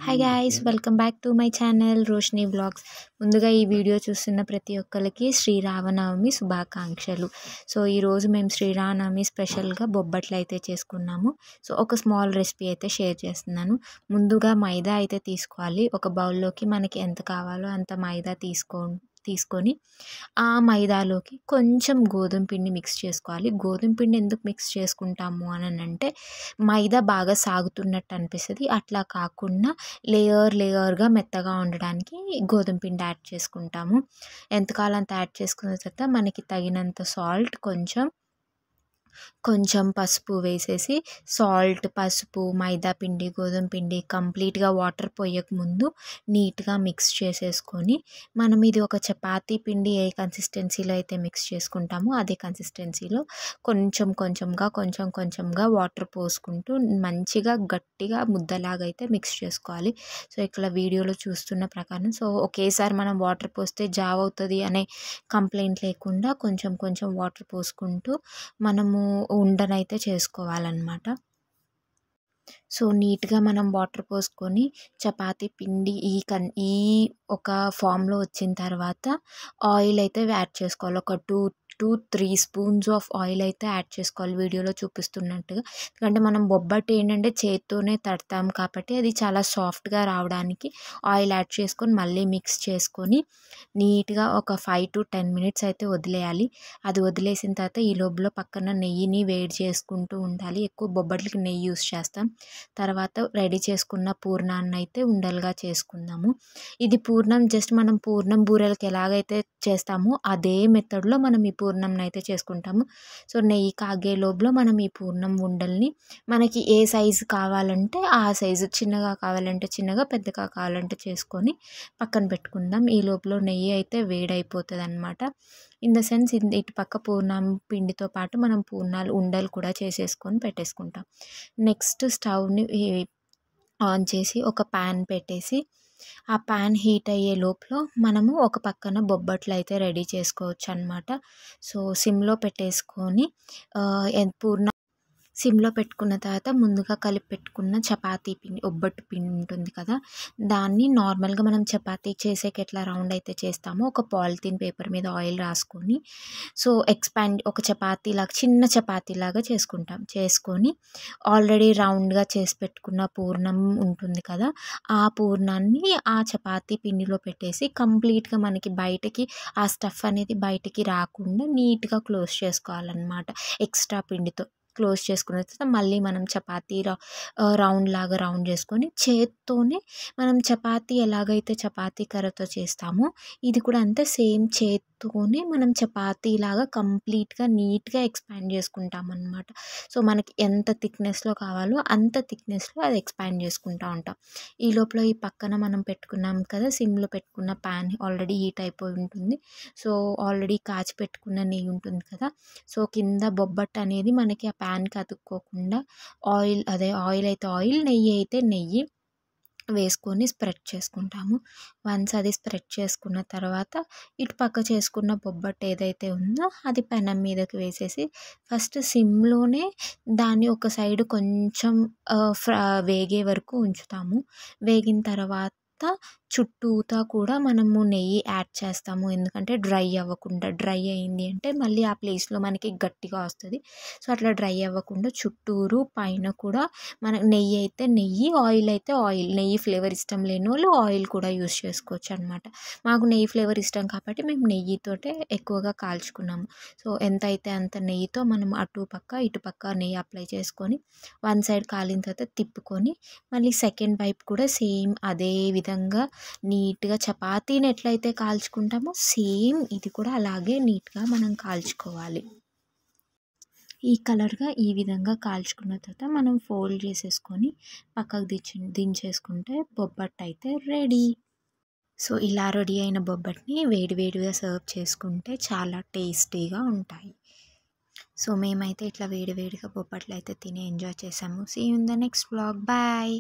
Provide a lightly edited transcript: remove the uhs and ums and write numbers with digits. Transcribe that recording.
Hi guys, welcome back to my channel Roshni vlogs. ముందుగా ఈ video చూస్తున్న ప్రతి ఒక్కరికి శ్రీరామనవమి శుభాకాంక్షలు. సో ఈరోజు మేము శ్రీరామనవమి స్పెషల్గా బొబ్బట్లు అయితే చేసుకున్నాము. సో ఒక స్మాల్ రెసిపీ అయితే షేర్ చేస్తున్నాను. ముందుగా మైదా అయితే తీసుకోవాలి. ఒక బౌల్లోకి మనకి ఎంత కావాలో అంత మైదా తీసుకొని ఆ మైదాలోకి కొంచెం గోధుమ పిండి మిక్స్ చేసుకోవాలి. గోధుమ పిండి ఎందుకు మిక్స్ చేసుకుంటాము అని అంటే మైదా బాగా సాగుతున్నట్టు అనిపిస్తుంది. అట్లా కాకుండా లేయర్గా మెత్తగా ఉండడానికి గోధుమ పిండి యాడ్ చేసుకుంటాము. ఎంతకాలం అంత యాడ్ చేసుకున్న తర్వాత మనకి తగినంత సాల్ట్, కొంచెం పసుపు వేసేసి పసుపు, మైదా పిండి, గోధుమ పిండి కంప్లీట్గా వాటర్ పోయకముందు నీట్గా మిక్స్ చేసేసుకొని మనం ఇది ఒక చపాతీ పిండి ఏ కన్సిస్టెన్సీలో అయితే మిక్స్ చేసుకుంటామో అదే కన్సిస్టెన్సీలో కొంచెంగా వాటర్ పోసుకుంటూ మంచిగా గట్టిగా ముద్దలాగా అయితే మిక్స్ చేసుకోవాలి. సో ఇక్కడ వీడియోలో చూస్తున్న ప్రకారం ఒకేసారి మనం వాటర్ పోస్తే జావ్ అవుతుంది అనే కంప్లైంట్ లేకుండా కొంచెం వాటర్ పోసుకుంటూ మనము ఉండనైతే చేసుకోవాలన్నమాట. సో నీట్గా మనం వాటర్ పోసుకొని చపాతీ పిండి ఈ ఒక ఫామ్లో వచ్చిన తర్వాత ఆయిల్ అయితే యాడ్ చేసుకోవాలి. ఒక 2-3 స్పూన్స్ ఆఫ్ ఆయిల్ అయితే యాడ్ చేసుకోవాలి వీడియోలో చూపిస్తున్నట్టుగా. ఎందుకంటే మనం బొబ్బట్టు ఏంటంటే చేత్తోనే తడతాం కాబట్టి అది చాలా సాఫ్ట్గా రావడానికి ఆయిల్ యాడ్ చేసుకొని మళ్ళీ మిక్స్ చేసుకొని నీట్గా ఒక 5-10 మినిట్స్ అయితే వదిలేయాలి. అది వదిలేసిన తర్వాత ఈ లోపల పక్కన నెయ్యిని వేడి చేసుకుంటూ ఉండాలి. ఎక్కువ బొబ్బట్లకి నెయ్యి యూస్ చేస్తాం. తర్వాత రెడీ చేసుకున్న పూర్ణాన్ని అయితే ఉండలుగా చేసుకుందాము. ఇది పూర్ణం జస్ట్ మనం పూర్ణం బూరెలకి ఎలాగైతే చేస్తామో అదే మెథడ్లో మనం ఈ పూర్ణంని అయితే చేసుకుంటాము. సో నెయ్యి కాగే లోపల మనం ఈ పూర్ణం ఉండల్ని మనకి ఏ సైజు కావాలంటే ఆ సైజు, చిన్నగా కావాలంటే చిన్నగా, పెద్దగా కావాలంటే చేసుకొని పక్కన పెట్టుకుందాం. ఈ లోపల నెయ్యి అయితే వేడైపోతుంది అనమాట. ఇన్ ద సెన్స్ ఇటు పక్క పూర్ణం పిండితో పాటు మనం ఉండలు కూడా చేసేసుకొని పెట్టేసుకుంటాం. నెక్స్ట్ స్టవ్ని ఆన్ చేసి ఒక ప్యాన్ పెట్టేసి ఆ ప్యాన్ హీట్ అయ్యే లోపల మనము ఒక పక్కన బొబ్బట్లు అయితే రెడీ చేసుకోవచ్చు అనమాట. సో సిమ్లో పెట్టేసుకొని సిమ్లో పెట్టుకున్న తర్వాత ముందుగా కలిపి పెట్టుకున్న చపాతీ పిండి, ఒబ్బట్టు పిండి ఉంటుంది కదా, దాన్ని నార్మల్గా మనం చపాతీ చేసేకి ఎట్లా రౌండ్ అయితే చేస్తామో ఒక పాలిథిన్ పేపర్ మీద ఆయిల్ రాసుకొని ఒక చిన్న చపాతీలాగా చేసుకొని ఆల్రెడీ రౌండ్గా చేసి పెట్టుకున్న పూర్ణం ఉంటుంది కదా, ఆ పూర్ణాన్ని ఆ చపాతీ పిండిలో పెట్టేసి కంప్లీట్గా మనకి బయటకి ఆ స్టఫ్ అనేది బయటికి రాకుండా నీట్గా క్లోజ్ చేసుకోవాలన్నమాట. ఎక్స్ట్రా పిండితో క్లోజ్ చేసుకున్న తర్వాత మళ్ళీ మనం చపాతీ రౌండ్ చేసుకొని చేత్తోనే మనం చపాతీ ఎలాగైతే చపాతీ కర్రతో చేస్తామో ఇది కూడా అంతే సేమ్ చేత్తోనే మనం చపాతీలాగా కంప్లీట్గా నీట్గా ఎక్స్పాండ్ చేసుకుంటాం అన్నమాట. సో మనకి ఎంత థిక్నెస్లో కావాలో అంత థిక్నెస్లో అది ఎక్స్పాండ్ చేసుకుంటూ ఉంటాం. ఈ లోపల ఈ పక్కన మనం పెట్టుకున్నాం కదా, సిమ్లో పెట్టుకున్న ప్యాన్ ఆల్రెడీ హీట్ అయిపోయి ఉంటుంది. సో ఆల్రెడీ కాచి పెట్టుకున్న నెయ్యి ఉంటుంది కదా, సో కింద బొబ్బట్టు అనేది మనకి ఆ ప్యాన్కి అతుక్కోకుండా ఆయిల్ అయితే ఆయిల్, నెయ్యి అయితే నెయ్యి వేసుకొని స్ప్రెడ్ చేసుకుంటాము. వన్స్ అది స్ప్రెడ్ చేసుకున్న తర్వాత ఇటు పక్క చేసుకున్న బొబ్బట్టు ఏదైతే ఉందో అది పెనం మీదకి వేసేసి ఫస్ట్ సిమ్లోనే దాన్ని ఒక సైడ్ కొంచెం వేగే వరకు ఉంచుతాము. వేగిన తర్వాత చుట్టూతా కూడా మనము నెయ్యి యాడ్ చేస్తాము. ఎందుకంటే డ్రై అవ్వకుండా, డ్రై అయింది అంటే మళ్ళీ ఆ ప్లేస్లో మనకి గట్టిగా వస్తుంది. సో అట్లా డ్రై అవ్వకుండా చుట్టూరు పైన కూడా మనకు నెయ్యి అయితే నెయ్యి, ఆయిల్ అయితే ఆయిల్. నెయ్యి ఫ్లేవర్ ఇష్టం లేని వాళ్ళు ఆయిల్ కూడా యూస్ చేసుకోవచ్చు అనమాట. మాకు నెయ్యి ఫ్లేవర్ ఇష్టం కాబట్టి మేము నెయ్యితోటే ఎక్కువగా కాల్చుకున్నాము. సో ఎంత అయితే అంత నెయ్యితో మనం ఇటు పక్క నెయ్యి అప్లై చేసుకొని వన్ సైడ్ కాలిన తర్వాత తిప్పుకొని మళ్ళీ సెకండ్ వైపు కూడా సేమ్ అదే విధంగా నీట్గా చపాతీని ఎట్లయితే కాల్చుకుంటామో సేమ్ ఇది కూడా అలాగే నీట్గా మనం కాల్చుకోవాలి. ఈ కలర్గా ఈ విధంగా కాల్చుకున్న తర్వాత మనం ఫోల్డ్ చేసేసుకొని పక్కకు దించేసుకుంటే బొబ్బట్టు అయితే రెడీ. సో ఇలా రెడీ అయిన బొబ్బట్ని వేడివేడిగా సర్వ్ చేసుకుంటే చాలా టేస్టీగా ఉంటాయి. సో మేమైతే ఇట్లా వేడివేడిగా బొబ్బట్లు అయితే తిని ఎంజాయ్ చేసాము. See you in the next vlog. Bye.